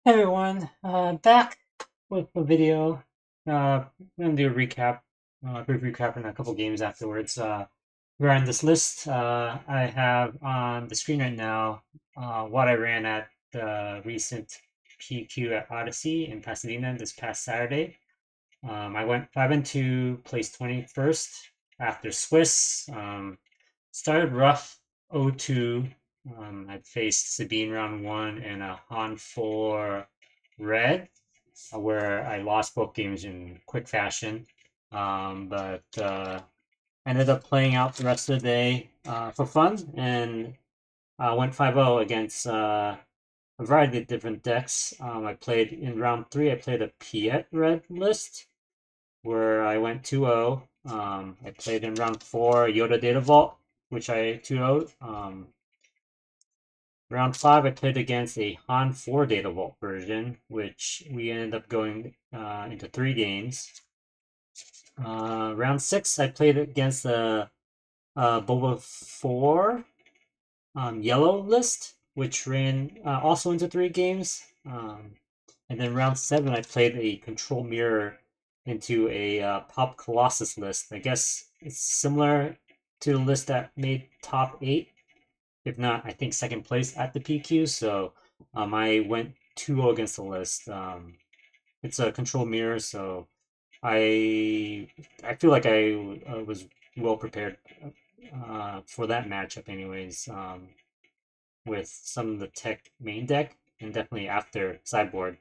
Hey everyone, back with a video. I'm gonna do a recap, brief recap and a couple games afterwards. We're on this list. I have on the screen right now what I ran at the recent PQ at Odyssey in Pasadena this past Saturday. I went 5-2, placed 21st after Swiss. Started rough 0-2. I faced Sabine round one and a Han 4 red, where I lost both games in quick fashion. But ended up playing out the rest of the day for fun and went 5-0 against a variety of different decks. I played in round three, I played a Piet red list where I went 2-0. I played in round four Yoda Data Vault, which I 2-0'd. Round five, I played against a Han 4 Data Vault version, which we ended up going into three games. Round six, I played against a Boba 4 yellow list, which ran also into three games. And then round seven, I played a control mirror into a Pop Colossus list. I guess it's similar to the list that made top eight, if not, I think second place at the PQ. So I went 2-0 against the list. It's a control mirror, so I feel like I was well prepared for that matchup, anyways. With some of the tech main deck and definitely after sideboard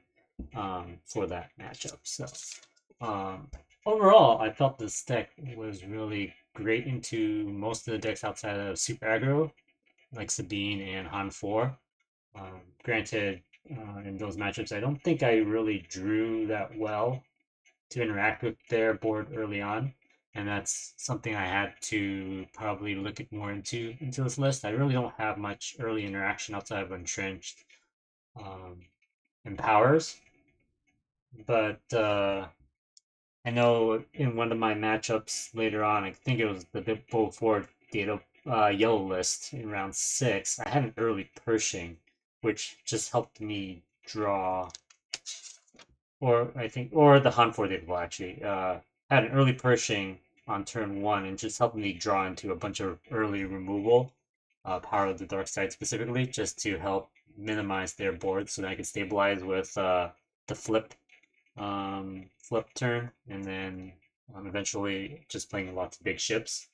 for that matchup. So um, overall, I felt this deck was really great into most of the decks outside of Super Aggro, like Sabine and Han 4. Granted, in those matchups, I don't think I really drew that well to interact with their board early on, and that's something I had to probably look at more into this list. I really don't have much early interaction outside of Entrenched um, and Powers, but I know in one of my matchups later on, I think it was the Bull Ford Data Yellow list in round six. I had an early Pershing, which just helped me draw, or I think, or the Hunt for Data actually. Had an early Pershing on turn one and just helped me draw into a bunch of early removal, Power of the Dark Side specifically, just to help minimize their board so that I could stabilize with the flip turn, and then eventually just playing lots of big ships.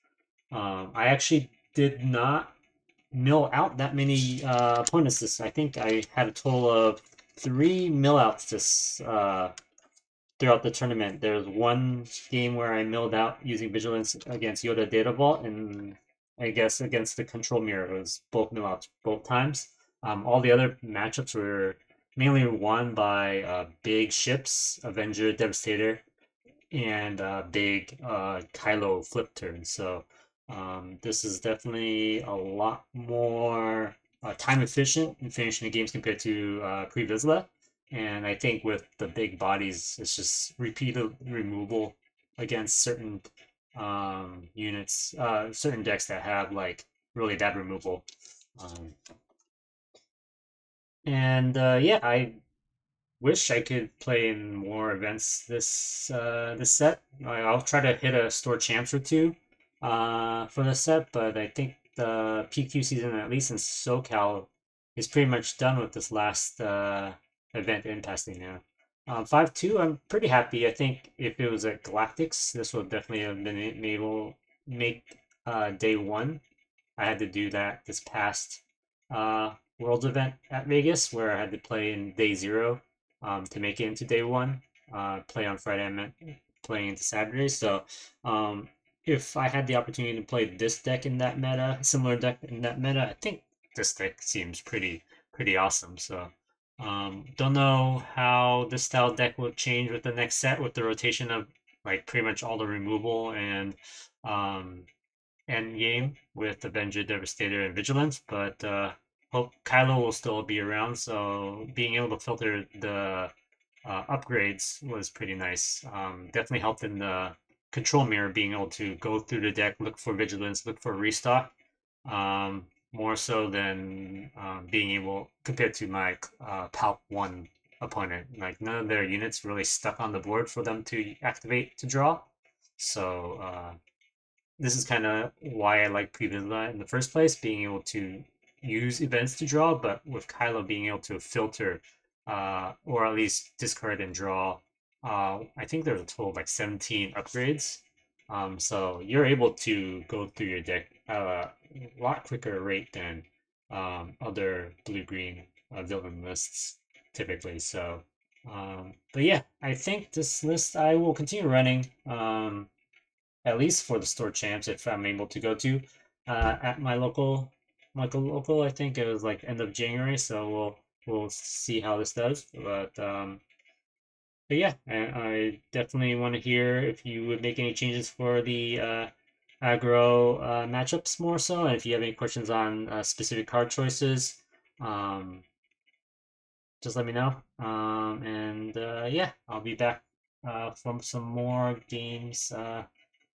I actually did not mill out that many opponents this. I think I had a total of three mill outs this throughout the tournament. There was one game where I milled out using Vigilance against Yoda Data Vault, and I guess against the Control Mirror, it was both mill outs both times. All the other matchups were mainly won by big ships, Avenger, Devastator, and big Kylo flip turn. So this is definitely a lot more time efficient in finishing the games compared to pre-Vizsla. And I think with the big bodies, it's just repeated removal against certain units, certain decks that have like really bad removal. Um, and yeah, I wish I could play in more events this set. I'll try to hit a store champs or two for this set, but I think the PQ season, at least in SoCal, is pretty much done with this last event in Pasadena. 5-2, I'm pretty happy. I think if it was at Galactics, this would definitely have been able make day one. I had to do that this past Worlds event at Vegas, where I had to play in day zero to make it into day one. Play on Friday, I meant playing into Saturday. So if I had the opportunity to play this deck in that meta, similar deck in that meta, I think this deck seems pretty awesome. So don't know how this style deck will change with the next set with the rotation of like pretty much all the removal and um, end game with Avenger, Devastator, and Vigilance, but hope Kylo will still be around. So being able to filter the upgrades was pretty nice. Definitely helped in the control mirror, being able to go through the deck, look for Vigilance, look for Restock. More so than being able compared to my Palp 1 opponent. Like none of their units really stuck on the board for them to activate to draw. So this is kind of why I like Previlla in the first place, being able to use events to draw, but with Kylo being able to filter or at least discard and draw. I think there's a total of like 17 upgrades. So you're able to go through your deck at a lot quicker rate than other blue-green villain lists typically. So, but yeah, I think this list I will continue running. At least for the store champs, if I'm able to go to at my local. I think it was like end of January, so we'll see how this does. But yeah, I definitely want to hear if you would make any changes for the aggro matchups more so, and if you have any questions on specific card choices, um, just let me know. And yeah, I'll be back from some more games.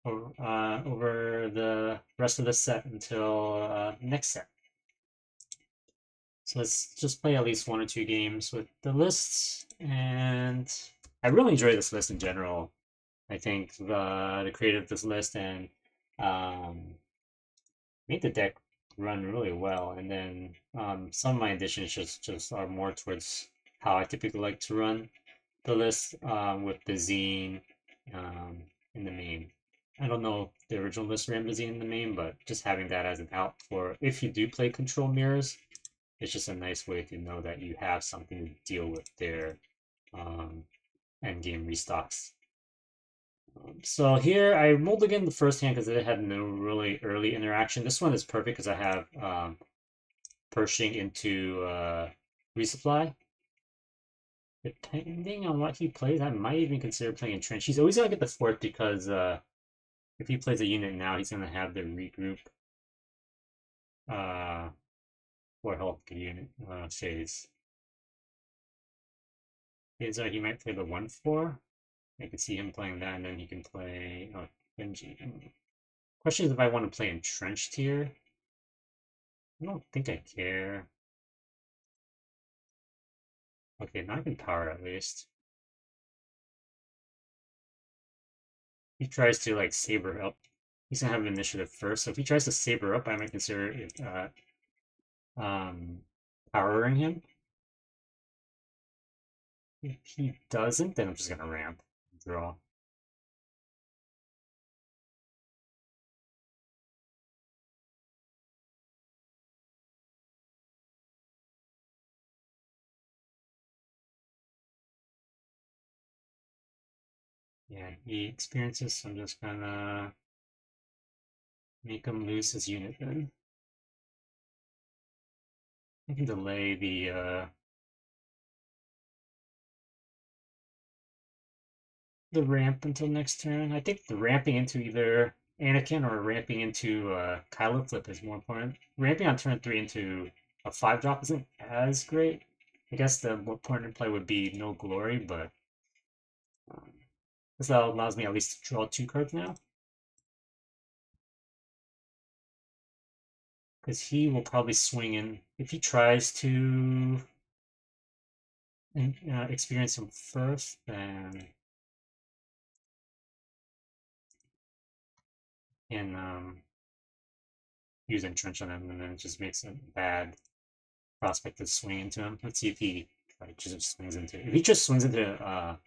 Over the rest of the set until next set. So let's just play at least 1 or 2 games with the lists. And I really enjoy this list in general. I think the creative of this list and um, made the deck run really well. And then some of my additions just are more towards how I typically like to run the list with Bazine in the main. I don't know if the original list ran Bazine in the main, but just having that as an out for if you do play control mirrors, it's just a nice way to know that you have something to deal with their um, end game restocks. So here I rolled again the first hand because it had no really early interaction. This one is perfect because I have Pershing into Resupply. Depending on what he plays, I might even consider playing Entrenched. He's always gonna get the fourth because if he plays a unit now, he's gonna have the regroup uh or help the unit phase. Is he might play the 1/4. I could see him playing that, and then he can play Benji. Question is if I want to play Entrenched here. I don't think I care. Okay, now I can power at least. He tries to like saber up. He's gonna have initiative first, so if he tries to saber up, I might consider it, powering him. If he doesn't, then I'm just gonna ramp. Draw. Yeah, he experiences, so I'm just gonna make him lose his unit then. I can delay the ramp until next turn. I think the ramping into either Anakin or ramping into Kylo5 is more important. Ramping on turn 3 into a 5-drop isn't as great. I guess the more important play would be No Glory, but um, this allows me at least to draw 2 cards now. Because he will probably swing in. If he tries to experience him first, then can use Entrenched on him, and then it just makes a bad prospect to swing into him. Let's see if he just swings into. If he just swings into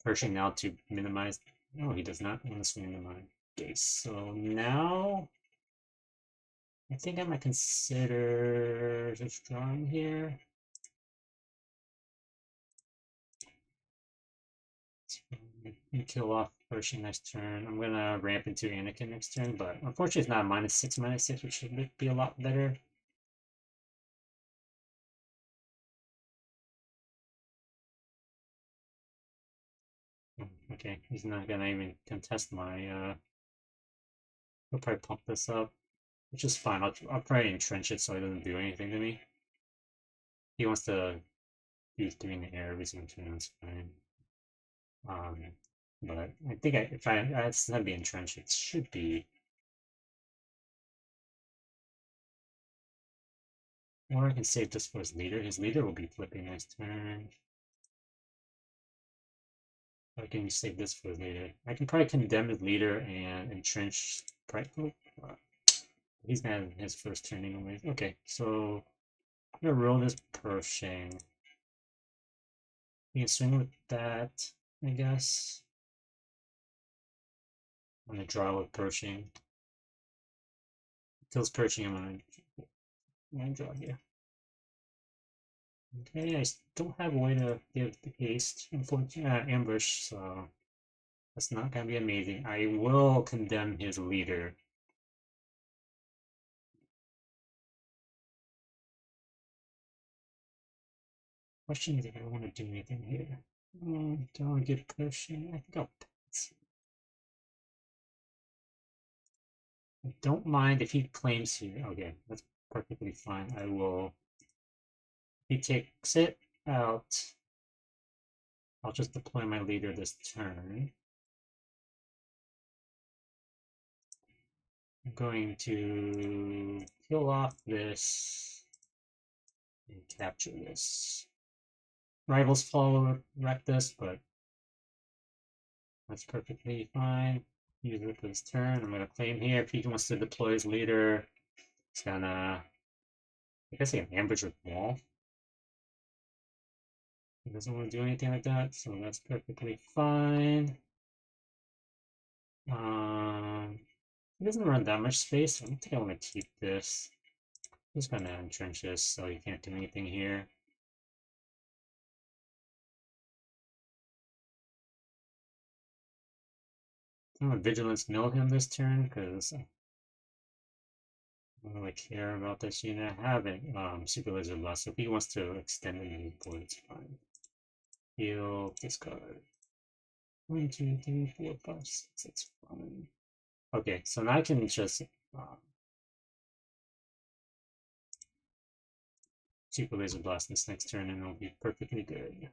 Pershing now to minimize. No, he does not want to swing into mine. Okay, so now I think I might consider just drawing here. And kill off Pershing next turn. I'm gonna ramp into Anakin next turn, but unfortunately it's not -6/-6, which should be a lot better. Okay, he's not gonna even contest my he'll probably pump this up, which is fine. I'll probably entrench it so he doesn't do anything to me. He wants to do 3 in the air every single turn, that's fine. But I think if I still have the entrenched, it should be. Or I can save this for his leader. His leader will be flipping next turn. I can save this for later. I can probably condemn his leader and entrench. He's gonna have his first turn anyway. Okay, so I'm gonna roll this Pershing. You can swing with that, I guess. I'm gonna draw with Pershing. Kills Pershing, I'm gonna draw here. Okay, I don't have a way to give the haste, unfortunately, ambush, so that's not gonna be amazing. I will condemn his leader. Question is if I want to do anything here. Don't want to get Pershing. I think I'll pass. I don't mind if he claims here. Okay, that's perfectly fine. I will. He takes it out. I'll just deploy my leader this turn. I'm going to kill off this and capture this. Rivals follow wreck this, but that's perfectly fine. Use it for this turn. I'm gonna claim here. If he wants to deploy his leader, it's gonna. I guess he can ambush with wall. He doesn't want to do anything like that, so that's perfectly fine. He doesn't run that much space, so I don't think I want to keep this. He's gonna entrench this, so he can't do anything here. I'm gonna Vigilance mill him this turn, because I don't really care about this unit. I haven't Superlaser Blast, so if he wants to extend the move board, it's fine. Heal, discard. 1, 2, 3, 4, 5, 6, that's fine. Okay, so now I can just Superlaser Blast this next turn and it'll be perfectly good.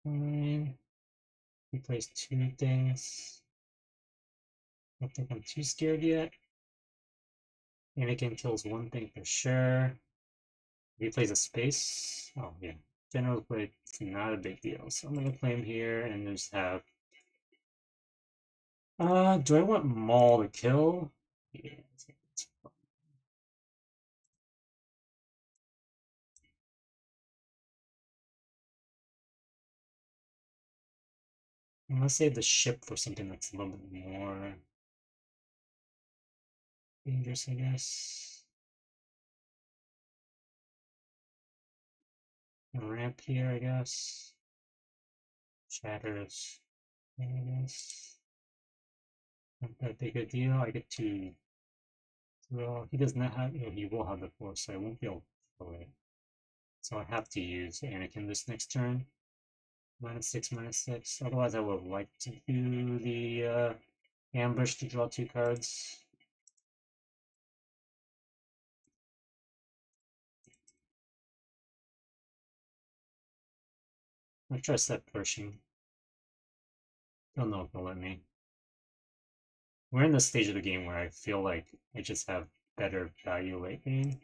Fine. He plays 2 things. I don't think I'm too scared yet. Anakin kills 1 thing for sure. If he plays a space, oh yeah. General play, not a big deal. So I'm gonna claim here and just have. Do I want Maul to kill? Yeah. I'm gonna save the ship for something that's a little bit more dangerous, I guess. A ramp here, I guess. Shatters. I guess. Not that big a deal. I get to. Well, he does not have. He will have the force, so I won't be able to kill it. So I have to use Anakin this next turn. -6, -6. Otherwise, I would like to do the ambush to draw 2 cards. I'm gonna try to set Pershing. Don't know if they'll let me. We're in the stage of the game where I feel like I just have better value late game.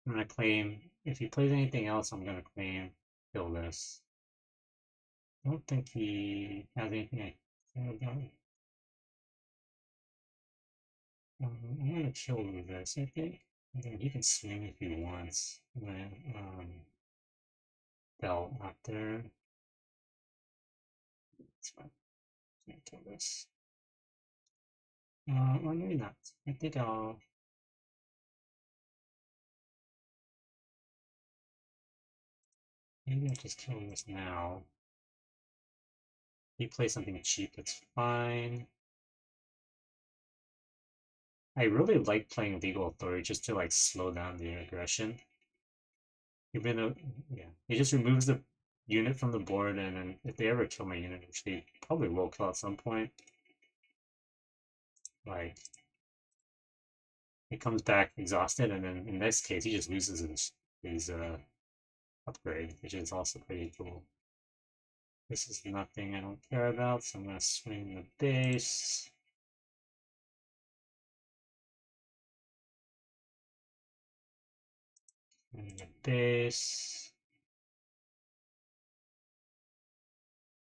I'm gonna claim. If he plays anything else, I'm gonna claim kill this. I don't think he has anything I care about. I'm gonna kill this, I think. And then he can swing if he wants. When belt after. It's fine. I'm gonna kill this. Or maybe not. I think I'll. Maybe I'll just kill this now. He plays something cheap, that's fine. I really like playing Legal Authority just to like slow down the aggression. Even though, yeah, he just removes the unit from the board, and then if they ever kill my unit, which they probably will kill at some point, like it comes back exhausted, and then in this case, he just loses his upgrade, which is also pretty cool. This is nothing I don't care about, so I'm going to swing the base. And the base.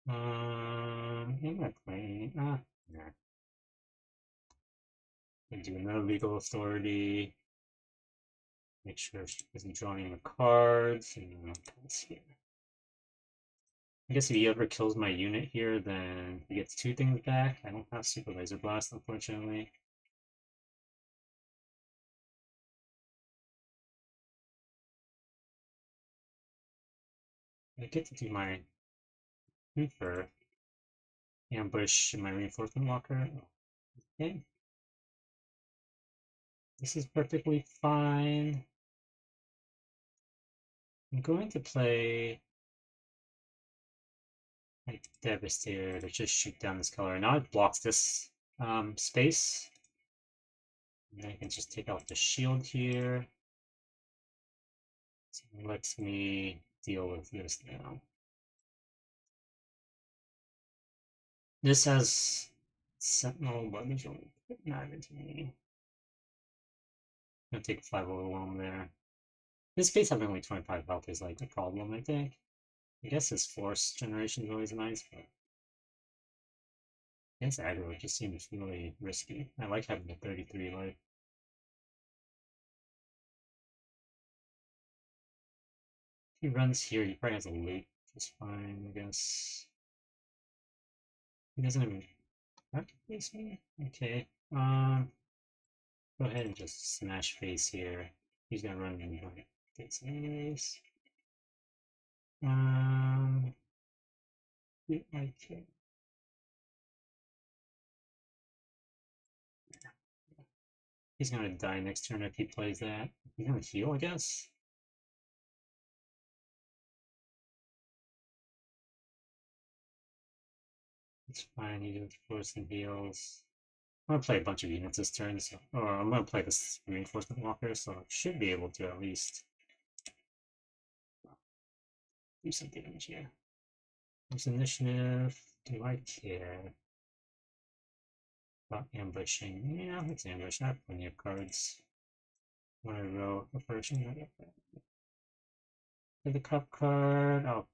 I'm not playing. Nah. And do another legal authority. Make sure she isn't drawing the cards. And pass here. I guess if he ever kills my unit here, then he gets 2 things back. I don't have Super Laser Blast, unfortunately. I get to do my Reaper. Ambush my Reinforcement Walker. Okay. This is perfectly fine. I'm going to play my Devastator to just shoot down this color. Now it blocks this space. And I can just take out the shield here. So it lets me deal with this now. This has Sentinel, but there's only 9 to me. I'm gonna take 5 overwhelm there. This space having only 25 health is like a problem, I think. I guess his force generation is always nice, but against aggro it just seems really risky. I like having the 33 life. If he runs here, he probably has a loop, which is fine, I guess. He doesn't even face me? Okay. Go ahead and just smash face here. He's gonna run in my face anyways. Okay. He's gonna die next turn if he plays that. He's gonna heal, I guess. It's fine, he just force and heals. I'm gonna play a bunch of units this turn, so or I'm gonna play this reinforcement walker, so I should be able to at least do some damage here. There's initiative. Do I care about ambushing? Yeah, let's ambush. I have plenty of cards. When I wrote a Pershing, I get that. For the cup card, oh,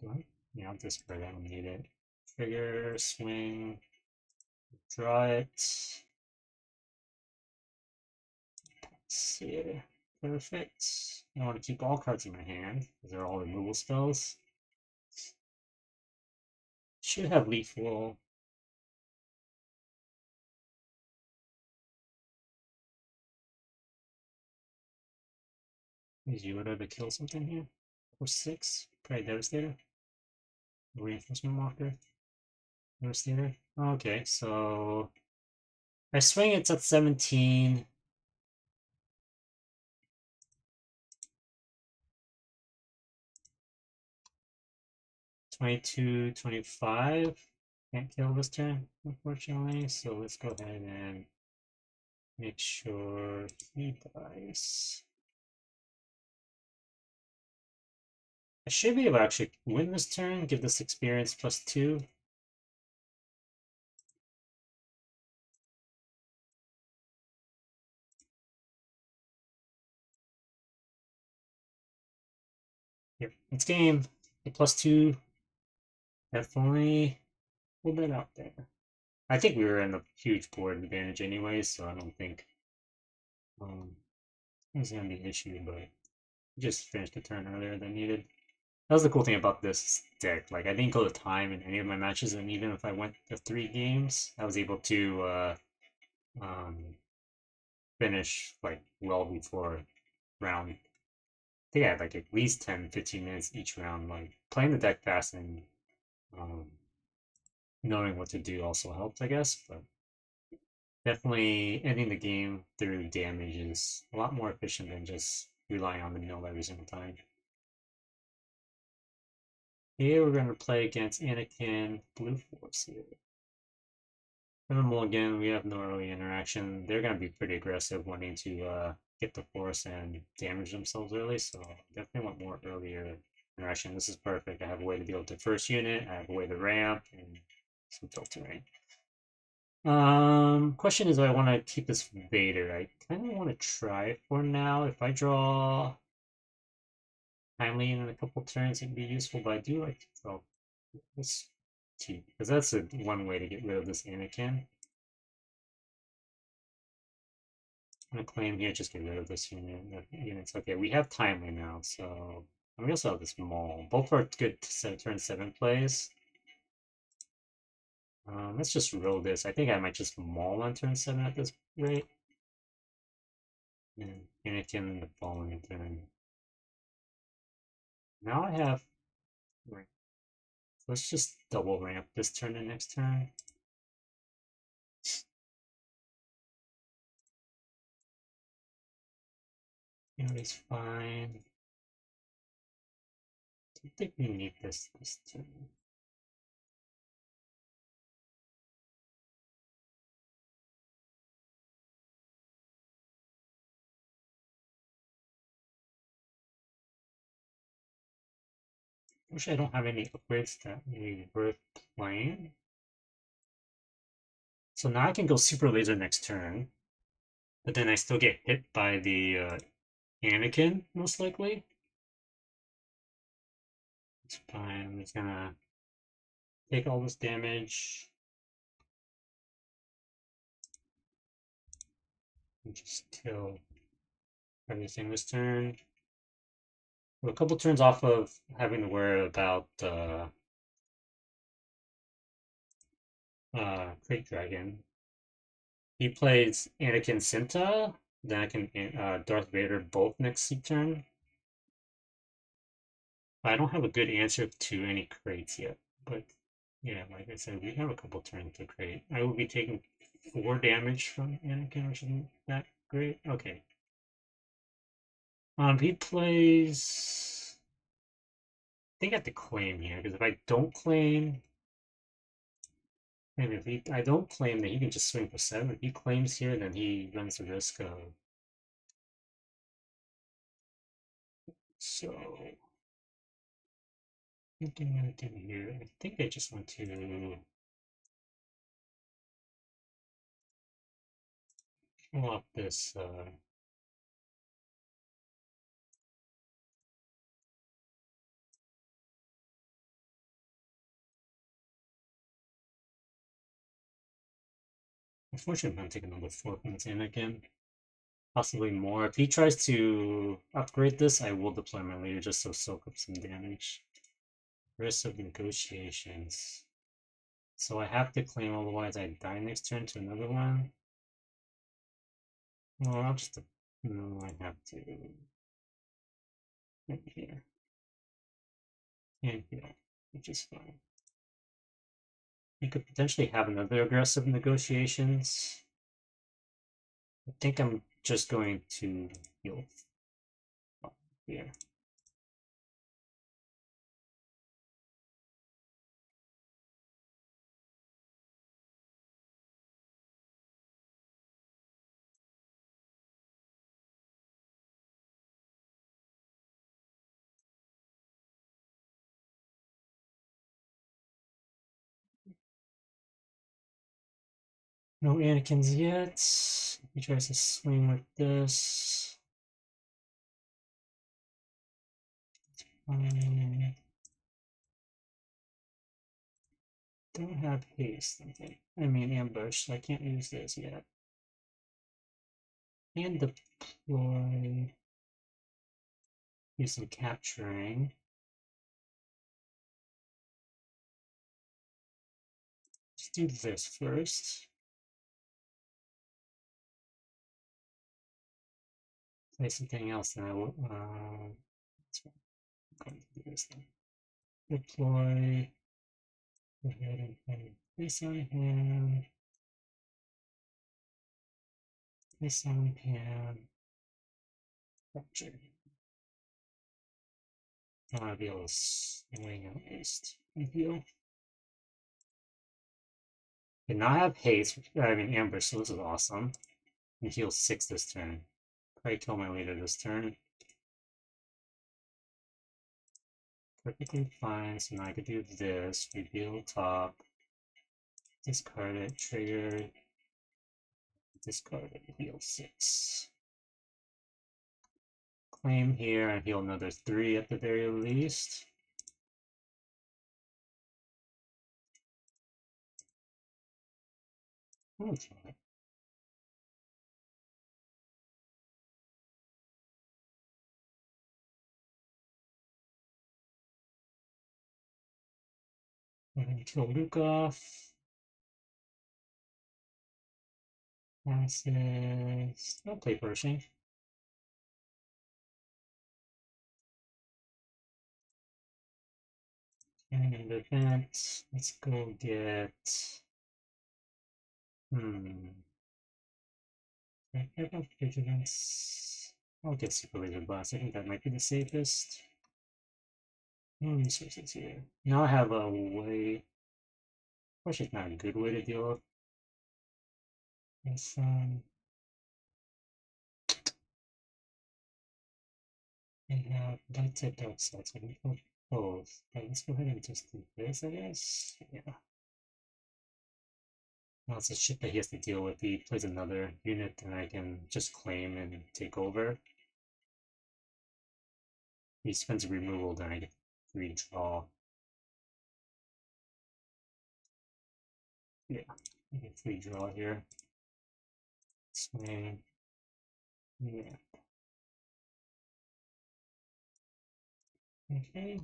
do I? Yeah, I'll discard that. I don't need it. Trigger, swing, draw it. See, perfect. I want to keep all cards in my hand because they're all removal spells. Should have lethal. Use Yoda to kill something here. Or 6. Probably Devastator. Reinforcement Walker. Devastator. Okay, so I swing it's at 17. 22, 25. Can't kill this turn, unfortunately. So let's go ahead and make sure he dies. I should be able to actually win this turn, give this experience +2. Yep, it's game. The +2 definitely pulled it out there. I think we were in a huge board advantage anyway, so I don't think it's gonna be an issue, but we just finished the turn earlier than needed. That was the cool thing about this deck. Like, I didn't go to time in any of my matches, and even if I went to 3 games, I was able to finish like well before round. I think I had like at least 10, 15 minutes each round. Like playing the deck fast and um, knowing what to do also helped, I guess. But definitely ending the game through damage is a lot more efficient than just relying on the mill every single time. Here we're going to play against Anakin Blue Force here. Minimal again, we have no early interaction. They're gonna be pretty aggressive, wanting to get the force and damage themselves early, so definitely want more earlier interaction. This is perfect. I have a way to deal with the first unit, I have a way to ramp, and some filtering. Question is, do I want to keep this Vader? I kind of want to try it for now. If I draw timely in a couple turns, it would be useful, but I do like to draw this T, because that's one way to get rid of this Anakin. I'm gonna claim here, just get rid of this unit. Okay, we have timely now, so we also have this Maul. Both are good turn 7 plays. Let's just roll this. I think I might just Maul on turn 7 at this rate. And Anakin the following turn. Now I have ramp. Let's just double ramp this turn and next turn. It's fine. I think we need this turn. Wish I don't have any upgrades that would be worth playing. So now I can go Super Laser next turn, but then I still get hit by the Anakin, most likely. It's fine. I'm just gonna take all this damage and just kill everything this turn. We're a couple turns off of having to worry about Crate Dragon. He plays Anakin Cinta, then I can Darth Vader both next turn. I don't have a good answer to any crates yet, but yeah, like I said, we have a couple turns to crate. I will be taking 4 damage from Anakin, which isn't that great. Okay. He plays. I think I have to claim here, because if I don't claim, maybe if I don't claim, then he can just swing for 7. If he claims here, then he runs the risk of. So, what do I want to do here? I think I just want to pull off this. Unfortunately, I'm taking number 4 from this Anakin. Possibly more. If he tries to upgrade this, I will deploy my leader just to soak up some damage. Risk of negotiations. So I have to claim, otherwise I die next turn to another one. Well, I'll just. No, I have to. Right here. And here, which is fine. You could potentially have another aggressive negotiations. I think I'm just going to heal here. No Anakins yet. He tries to swing with this. Don't have haste, I think. I mean ambush, so I can't use this yet. And deploy. Do some capturing. Let's do this first. Play something else, then I will. That's fine. I'm going to do this then. Deploy. Go ahead and play this on hand. This on hand. Capture. I want to be able to swing at least and heal. And now I have haste, amber, so this is awesome. And heal 6 this turn. Probably kill my leader this turn. Perfectly fine, so now I could do this, reveal top, discard it, trigger, discard it, heal 6. Claim here and heal another 3 at the very least. Okay. And kill Luke off. Passes. I'll play Pershing. And in the event, let's go get. I have Vigilance. I'll get Superlaser Blast. I think that might be the safest. No resources here. Now I have a way. Which is not a good way to deal with this. I have light type dark side, so I can put both. But let's go ahead and just do this, I guess. Yeah. Now it's a shit that he has to deal with. He plays another unit, and I can just claim and take over. He spends a removal, then I get free draw. Yeah, I get free draw here. Swing. Yeah. Okay.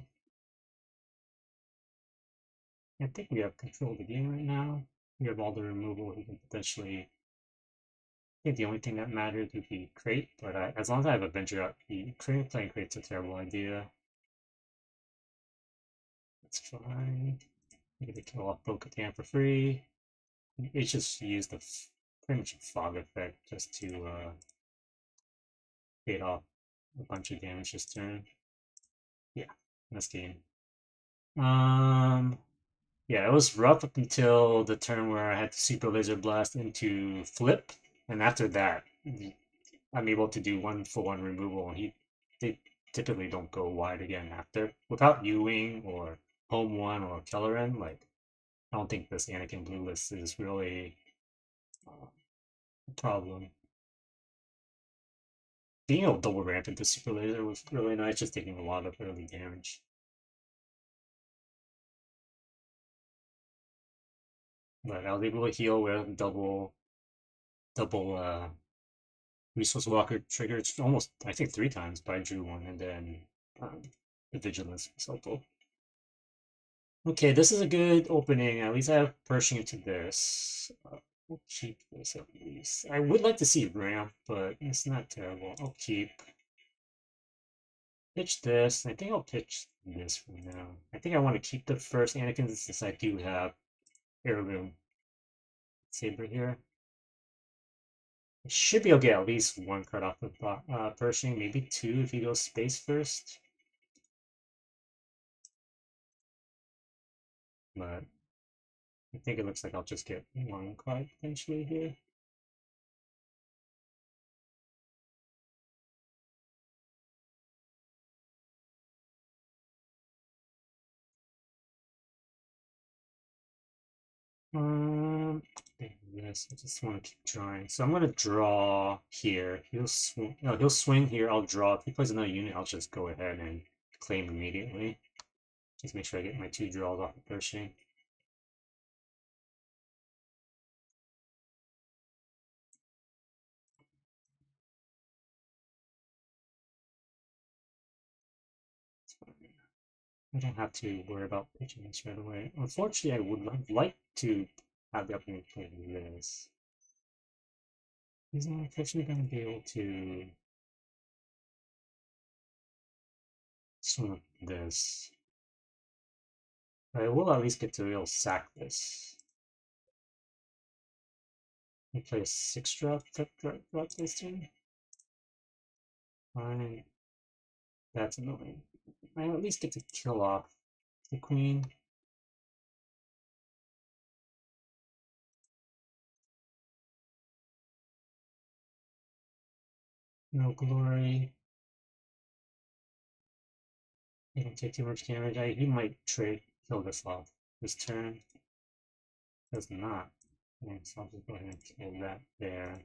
I think we have control of the game right now. We have all the removal. He can potentially. I think the only thing that matters would be crate, but as long as I have a venture out, playing crate's a terrible idea. That's fine. I get to kill off Bo-Katan for free. It's just use the pretty much a fog effect just to fade off a bunch of damage this turn. Yeah, this game. Yeah, it was rough up until the turn where I had the Super Laser Blast into Flip, and after that, I'm able to do 1-for-1 removal, and they typically don't go wide again after. Without Ewing or Home One or Kelleran, like I don't think this Anakin blue list is really a problem. Being able to double ramp into Super Laser was really nice, just taking a lot of early damage. But I was able to heal with double Resource Walker triggered almost, I think, 3 times, but I drew one, and then the Vigilance was helpful. Okay, this is a good opening. At least I have Pershing into this. We'll keep this at least. I would like to see ramp, but it's not terrible. I'll keep. Pitch this. I think I'll pitch this for now. I think I want to keep the first Anakin since I do have Heirloom Lightsaber here. I should be able to get at least 1 card off of Pershing, maybe 2 if he goes space first. But I think it looks like I'll just get 1 card potentially here. Yes, I just want to keep drawing. So I'm gonna draw here. He'll swing. No, he'll swing here. I'll draw. If he plays another unit, I'll just go ahead and claim immediately. Just make sure I get my 2 draws off of Pershing. I don't have to worry about pitching this right away. Unfortunately, I would like to have the opportunity to play this. He's not officially going to be able to swim with this. But I will at least get to be able to sack this. We play a 6-drop this turn. Fine. That's annoying. I at least get to kill off the queen. No glory. He don't take too much damage. He might trade kill this off this turn. Does not. And so I'll just go ahead and kill that there.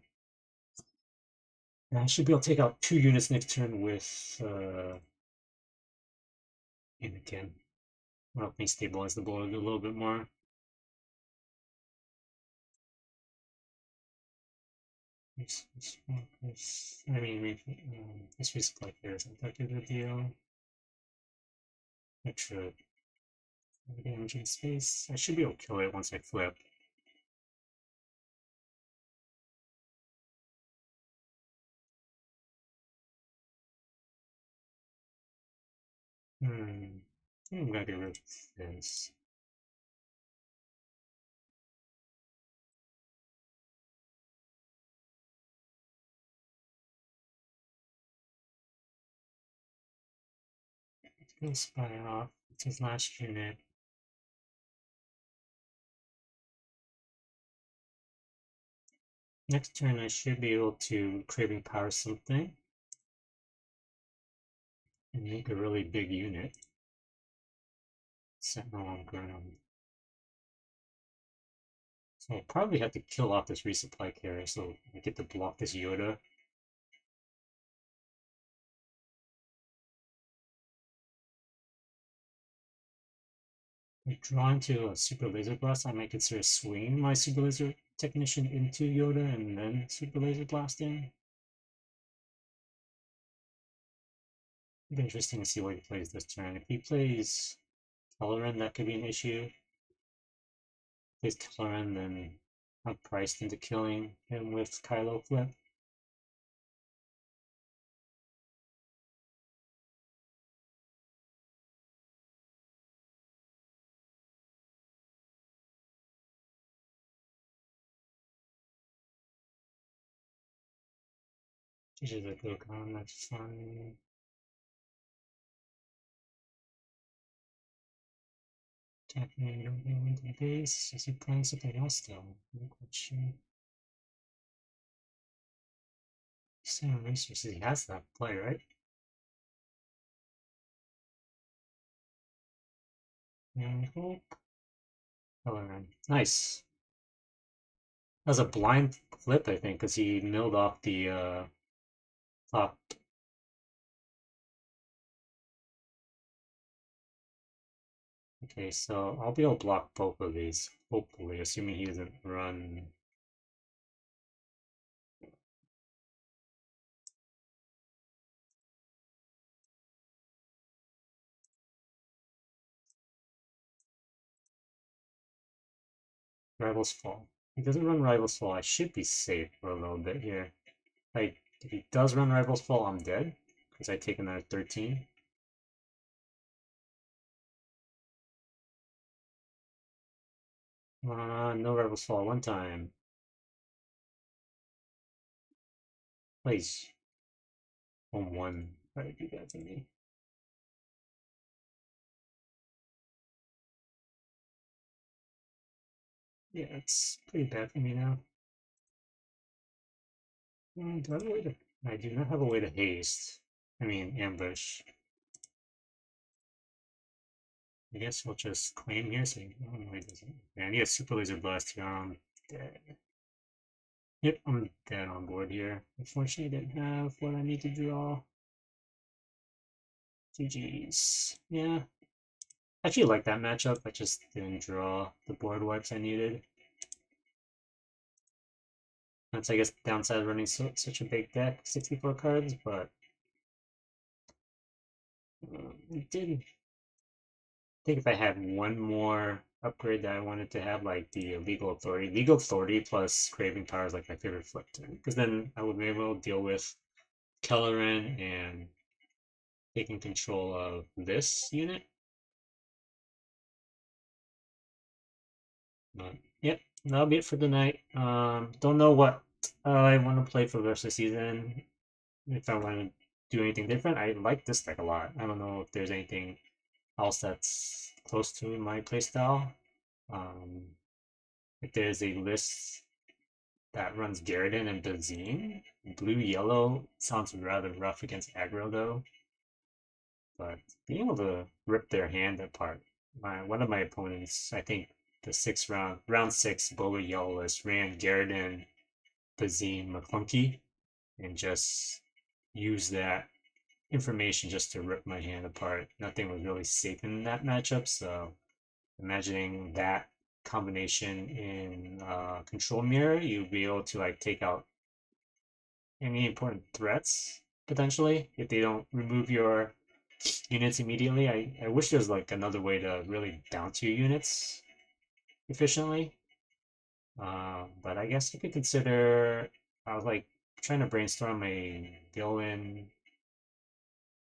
And I should be able to take out 2 units next turn with Anakin. Well, let me stabilize the board a little bit more. I mean, this resupply here isn't that big of a deal. Extra damage in space. I should be able to kill it once I flip. I'm gonna get rid of this. Go spy off. It's his last unit. Next turn I should be able to Craving Power something and make a really big unit. Sentinel on ground. So I'll probably have to kill off this resupply carrier so I get to block this Yoda. Draw into a Super Laser Blast, I might consider swinging my Superlaser Technician into Yoda and then Super Laser Blasting. It'd be interesting to see what he plays this turn. If he plays Kelleran, that could be an issue. If he plays Kelleran, then I'm priced into killing him with Kylo flip. Teaches a Dokkan, that's fine. Tapping, don't go into the base. Is he playing something else though? I'm not quite sure. Same resources, he has that play, right? And hope. Kelleran. Nice. That was a blind flip, I think, because he milled off the top. Okay, so I'll be able to block both of these, hopefully, assuming he doesn't run. Rivals Fall. If he doesn't run Rivals Fall, I should be safe for a little bit here. Like, if he does run Rivals Fall, I'm dead, because I take another 13. No Rivals Fall, one time. Please. Home one. Try to do that to me. Yeah, it's pretty bad for me now. Do I have a way to... I do not have a way to haste. I mean, ambush. I guess we'll just claim here, so oh, no, it doesn't. Yeah, I need a Super Laser Blast here. I'm dead. Yep, I'm dead on board here. Unfortunately, I didn't have what I need to draw. GG's. Yeah. I actually like that matchup. I just didn't draw the board wipes I needed. That's, I guess, the downside of running such a big deck, 64 cards, but it did. I think if I had one more upgrade that I wanted to have, like the Legal Authority plus Craving Power is like my favorite flip turn, because then I would be able to deal with Kelleran and taking control of this unit. But, yep, that'll be it for tonight. Don't know what I want to play for the rest of the season. If I want to do anything different, I like this deck a lot. I don't know if there's anything else that's close to my playstyle. If there's a list that runs Garridan and Bazine. Blue-yellow sounds rather rough against aggro though, but being able to rip their hand apart. One of my opponents, I think the round 6 bowler yellow list ran Garridan, Bazine, McClunky, and just use that information just to rip my hand apart. Nothing was really safe in that matchup, so imagining that combination in control mirror, you'd be able to like take out any important threats potentially if they don't remove your units immediately. I wish there was like another way to really bounce your units efficiently. But I guess you could consider. I was like trying to brainstorm a villain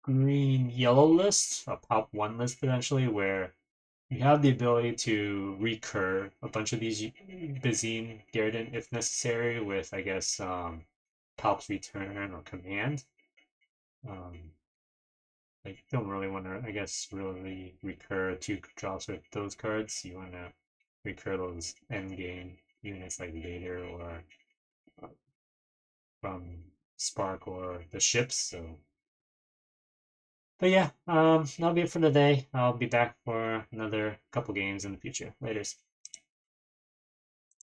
green yellow list, a pop 1 list potentially, where you have the ability to recur a bunch of these Bazine Garridan if necessary with, I guess, Palp's Return or Command. I don't really want to, I guess, really recur 2 drops with those cards. You want to recur those endgame units like Vader or from Spark or the ships. So, but yeah, that'll be it for today. I'll be back for another couple games in the future. Laters.